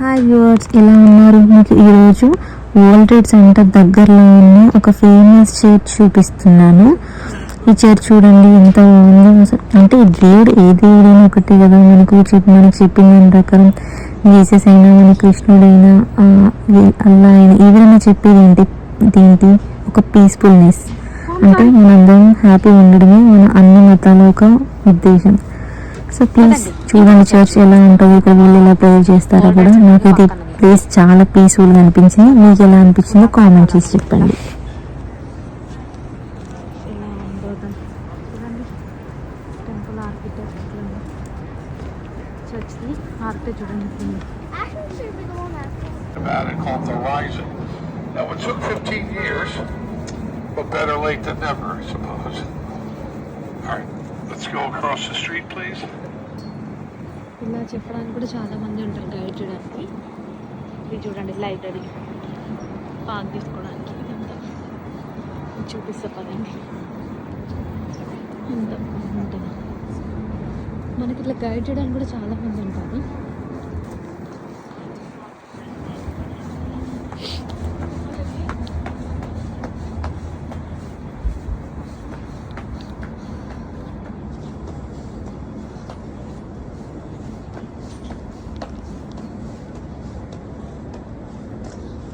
Hi viewers, ఎలా ఉన్నారు? మీకు ఈరోజు వరల్డ్ ట్రేడ్ సెంటర్ దగ్గరలో ఉన్న ఒక ఫేమస్ చర్చ్ చూపిస్తున్నాను. ఈ చర్చ్ చూడండి ఎంత బాగుందో. అంటే దేవుడు ఏ దేవుడైనా ఒకటే కదా, మనకు చెప్పిన దాని ప్రకారం జీసస్ అయినా మన కృష్ణుడైనా అల్లా అయినా ఏదైనా చెప్పేది ఏంటి ఒక పీస్ఫుల్నెస్. అంటే మనందరం హ్యాపీగా ఉండడమే మన అన్ని మతాల ఒక ఉద్దేశం. సో ప్లీజ్ చూడండి చర్చ్ ఎలా ఉంటుంది, ఇక్కడ వీళ్ళు ఎలా ప్రేయర్ చేస్తారో కూడా. నాకైతే ప్లేస్ చాలా పీస్ఫుల్గా అనిపించింది. మీకు ఎలా అనిపించిందో కామెంట్ చేసి చెప్పండి. ఇలా చెప్పడానికి కూడా చాలామంది ఉంటారు గైడ్ చేయడానికి. ఇది చూడండి లైబ్రరీ, పార్క్ తీసుకోవడానికి ఇదంతా చూపిస్తా పదండి. ఇంత బాగుంటుంది. మనకి ఇట్లా గైడ్ చేయడానికి కూడా చాలామంది ఉంటారు.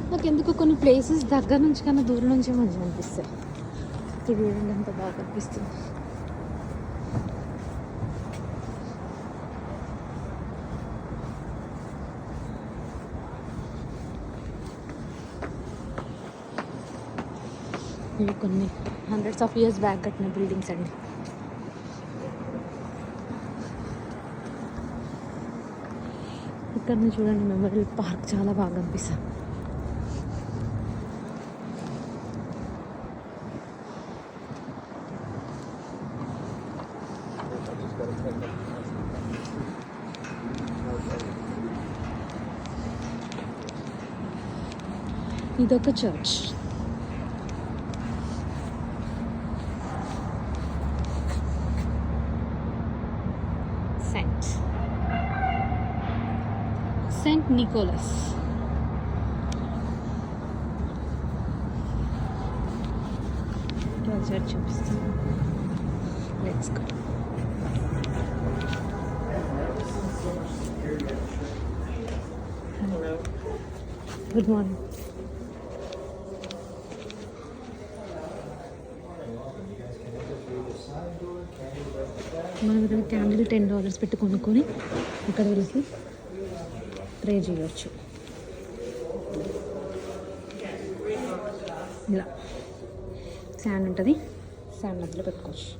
నాకు ఎందుకు కొన్ని ప్లేసెస్ దగ్గర నుంచి కన్నా దూరం నుంచే మంచిగా అనిపిస్తాయి. ఇది చూడండి ఎంత బాగా అనిపిస్తుంది. ఇవి కొన్ని హండ్రెడ్స్ ఆఫ్ ఇయర్స్ బ్యాక్ కట్టిన బిల్డింగ్స్ అండి. ఇక్కడ నుంచి చూడండి మెమోరియల్ పార్క్ చాలా బాగా అనిపిస్తుంది. ఇదొక చర్చ్. Saint Nicholas. చర్చ్ చూపిస్తాను. Let's go. Good morning. మనం ఇక్కడ క్యాండిల్ $10 పెట్టి కొనుక్కొని ఇక్కడ వెళ్ళి ప్రే చేయవచ్చు. ఇలా శాండ్ ఉంటుంది, శాండ్ మధ్యలో పెట్టుకోవచ్చు.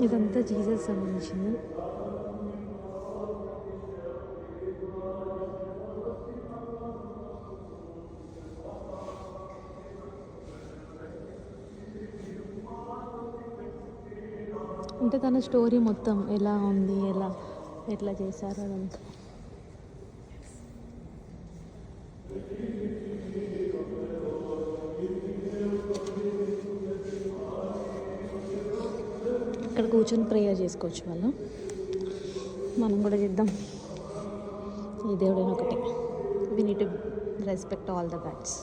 ఇదంతా జీసస్ సంబంధించింది. అంటే తన స్టోరీ మొత్తం ఎలా ఉంది, ఎట్లా చేశారు అదంతా. ఇక్కడ కూర్చొని ప్రేయర్ చేసుకోవచ్చు వాళ్ళు. మనం కూడా చేద్దాం. ఈ దేవుడైనా ఒకటే. We need to respect all the gods.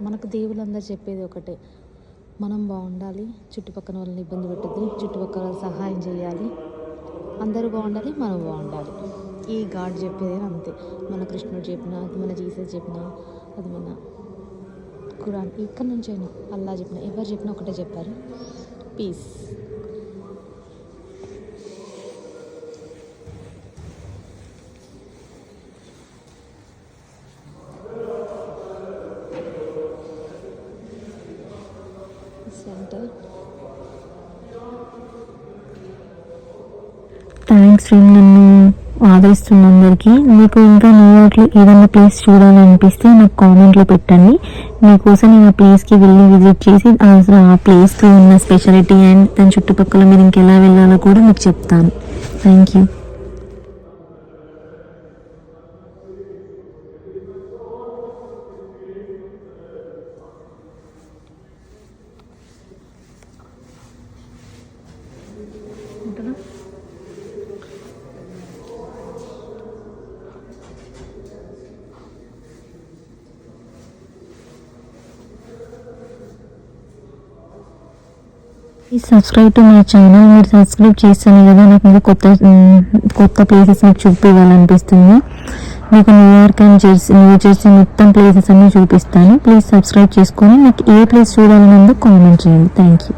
మనకు దేవుళ్ళందరూ చెప్పేది ఒకటే, మనం బాగుండాలి, చుట్టుపక్కల వాళ్ళని ఇబ్బంది పెట్టద్దు, చుట్టుపక్కల సహాయం చేయాలి, అందరూ బాగుండాలి, మనం బాగుండాలి. ఈ గాడ్ చెప్పేది అంతే. మన కృష్ణుడు చెప్పిన, అది మన జీసస్ చెప్పిన, అది మన ఖురాన్, ఇక్కడి నుంచైనా అల్లా చెప్పిన, ఎవరు చెప్పినా ఒకటే చెప్పారు, పీస్. సెంటర్. థ్యాంక్స్ నన్ను ఆదరిస్తున్న అందరికీ. మీకు ఇంకా న్యూయార్క్లో ఏదైనా ప్లేస్ చూడాలనిపిస్తే నాకు కామెంట్లో పెట్టండి. మీకోసం నేను ఆ ప్లేస్కి వెళ్ళి విజిట్ చేసి అసలు ఆ ప్లేస్లో ఉన్న స్పెషాలిటీ అండ్ దాని చుట్టుపక్కల మీరు ఇంకెలా వెళ్ళాలో కూడా మీకు చెప్తాను. Thank you. Please subscribe to my channel. మీరు సబ్స్క్రైబ్ చేస్తేనే కదా నాకు ఇంకా కొత్త ప్లేసెస్ మీకు చూపించాలనిపిస్తుంది. మీకు న్యూయార్క్ అండ్ న్యూ జెర్సీ మొత్తం ప్లేసెస్ అన్నీ చూపిస్తాను. ప్లీజ్ సబ్స్క్రైబ్ చేసుకొని మీకు ఏ ప్లేస్ చూడాలన్నదో కామెంట్ చేయండి. Thank you.